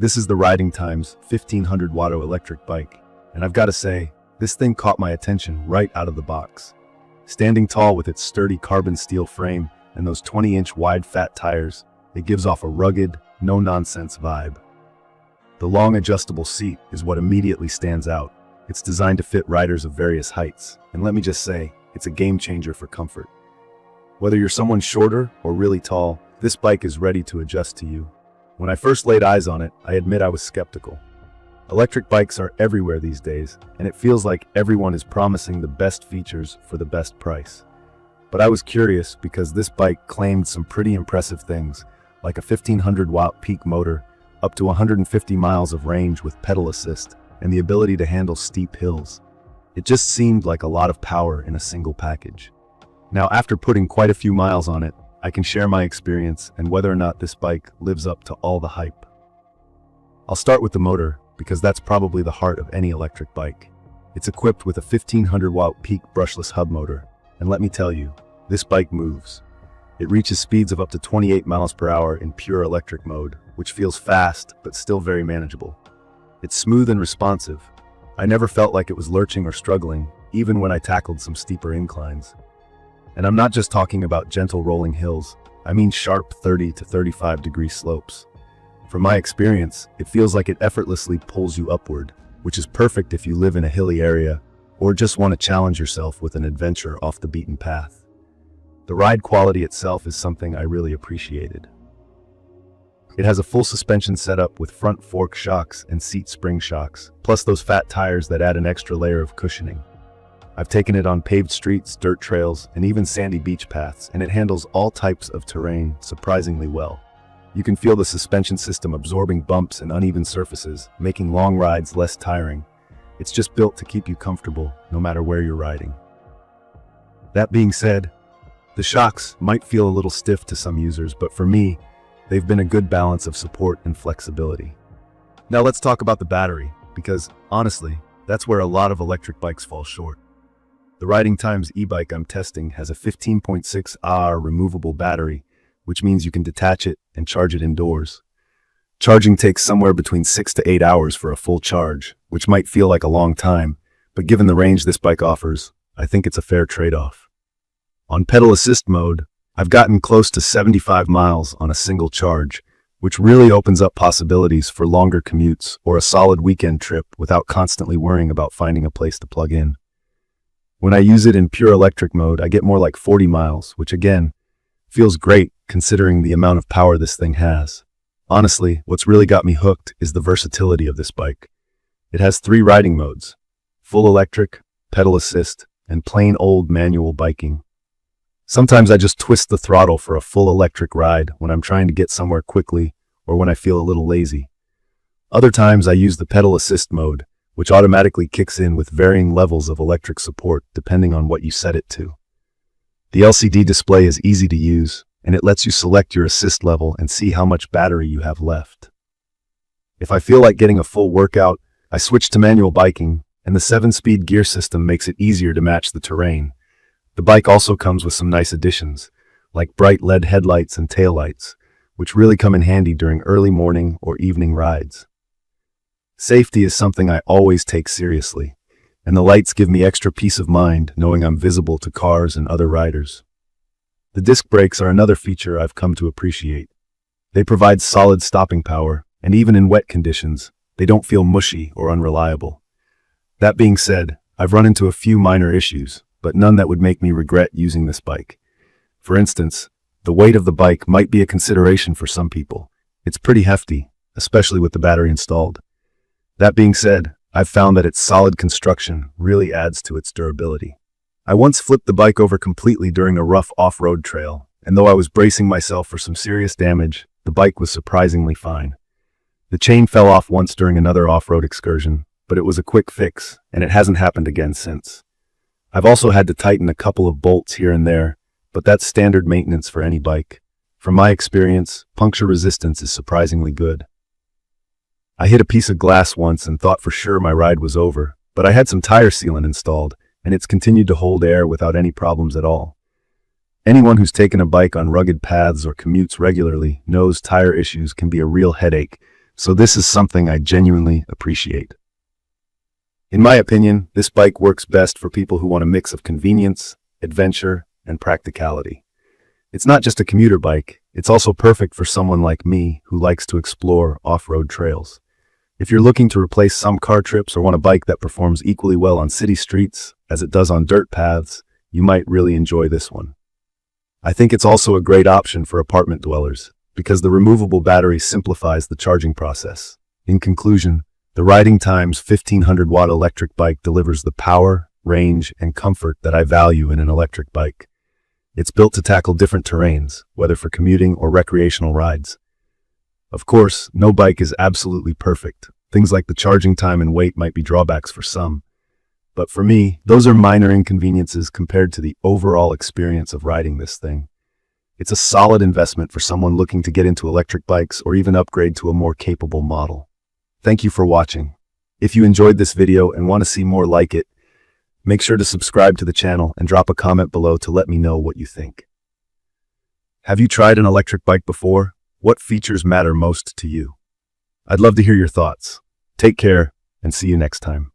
This is the Ridingtimes 1500 watt electric bike, and I've got to say, this thing caught my attention right out of the box. Standing tall with its sturdy carbon steel frame and those 20-inch wide fat tires, it gives off a rugged, no-nonsense vibe. The long adjustable seat is what immediately stands out. It's designed to fit riders of various heights, and let me just say, it's a game changer for comfort. Whether you're someone shorter or really tall, this bike is ready to adjust to you. When I first laid eyes on it, I admit I was skeptical. Electric bikes are everywhere these days, and it feels like everyone is promising the best features for the best price. But I was curious because this bike claimed some pretty impressive things, like a 1500 watt peak motor, up to 150 miles of range with pedal assist, and the ability to handle steep hills. It just seemed like a lot of power in a single package. Now, after putting quite a few miles on it, I can share my experience and whether or not this bike lives up to all the hype. I'll start with the motor, because that's probably the heart of any electric bike. It's equipped with a 1500 watt peak brushless hub motor, and let me tell you, this bike moves. It reaches speeds of up to 28 miles per hour in pure electric mode, which feels fast, but still very manageable. It's smooth and responsive. I never felt like it was lurching or struggling, even when I tackled some steeper inclines. And I'm not just talking about gentle rolling hills, I mean sharp 30 to 35 degree slopes. From my experience, it feels like it effortlessly pulls you upward, which is perfect if you live in a hilly area or just want to challenge yourself with an adventure off the beaten path. The ride quality itself is something I really appreciated. It has a full suspension setup with front fork shocks and seat spring shocks, plus those fat tires that add an extra layer of cushioning. I've taken it on paved streets, dirt trails, and even sandy beach paths, and it handles all types of terrain surprisingly well. You can feel the suspension system absorbing bumps and uneven surfaces, making long rides less tiring. It's just built to keep you comfortable, no matter where you're riding. That being said, the shocks might feel a little stiff to some users, but for me, they've been a good balance of support and flexibility. Now let's talk about the battery, because honestly, that's where a lot of electric bikes fall short. The Ridingtimes Ebike I'm testing has a 15.6 Ah removable battery, which means you can detach it and charge it indoors. Charging takes somewhere between 6 to 8 hours for a full charge, which might feel like a long time, but given the range this bike offers, I think it's a fair trade-off. On pedal assist mode, I've gotten close to 75 miles on a single charge, which really opens up possibilities for longer commutes or a solid weekend trip without constantly worrying about finding a place to plug in. When I use it in pure electric mode, I get more like 40 miles, which again, feels great considering the amount of power this thing has. Honestly, what's really got me hooked is the versatility of this bike. It has 3 riding modes: full electric, pedal assist, and plain old manual biking. Sometimes I just twist the throttle for a full electric ride when I'm trying to get somewhere quickly or when I feel a little lazy. Other times I use the pedal assist mode, which automatically kicks in with varying levels of electric support depending on what you set it to. The LCD display is easy to use, and it lets you select your assist level and see how much battery you have left. If I feel like getting a full workout, I switch to manual biking, and the 7-speed gear system makes it easier to match the terrain. The bike also comes with some nice additions, like bright LED headlights and taillights, which really come in handy during early morning or evening rides. Safety is something I always take seriously, and the lights give me extra peace of mind knowing I'm visible to cars and other riders. The disc brakes are another feature I've come to appreciate. They provide solid stopping power, and even in wet conditions, they don't feel mushy or unreliable. That being said, I've run into a few minor issues, but none that would make me regret using this bike. For instance, the weight of the bike might be a consideration for some people. It's pretty hefty, especially with the battery installed. That being said, I've found that its solid construction really adds to its durability. I once flipped the bike over completely during a rough off-road trail, and though I was bracing myself for some serious damage, the bike was surprisingly fine. The chain fell off once during another off-road excursion, but it was a quick fix, and it hasn't happened again since. I've also had to tighten a couple of bolts here and there, but that's standard maintenance for any bike. From my experience, puncture resistance is surprisingly good. I hit a piece of glass once and thought for sure my ride was over, but I had some tire sealant installed, and it's continued to hold air without any problems at all. Anyone who's taken a bike on rugged paths or commutes regularly knows tire issues can be a real headache, so this is something I genuinely appreciate. In my opinion, this bike works best for people who want a mix of convenience, adventure, and practicality. It's not just a commuter bike, it's also perfect for someone like me who likes to explore off-road trails. If you're looking to replace some car trips or want a bike that performs equally well on city streets as it does on dirt paths, you might really enjoy this one. I think it's also a great option for apartment dwellers because the removable battery simplifies the charging process. In conclusion, the Ridingtimes 1500-watt electric bike delivers the power, range, and comfort that I value in an electric bike. It's built to tackle different terrains, whether for commuting or recreational rides. Of course, no bike is absolutely perfect. Things like the charging time and weight might be drawbacks for some. But for me, those are minor inconveniences compared to the overall experience of riding this thing. It's a solid investment for someone looking to get into electric bikes or even upgrade to a more capable model. Thank you for watching. If you enjoyed this video and want to see more like it, make sure to subscribe to the channel and drop a comment below to let me know what you think. Have you tried an electric bike before? What features matter most to you? I'd love to hear your thoughts. Take care and see you next time.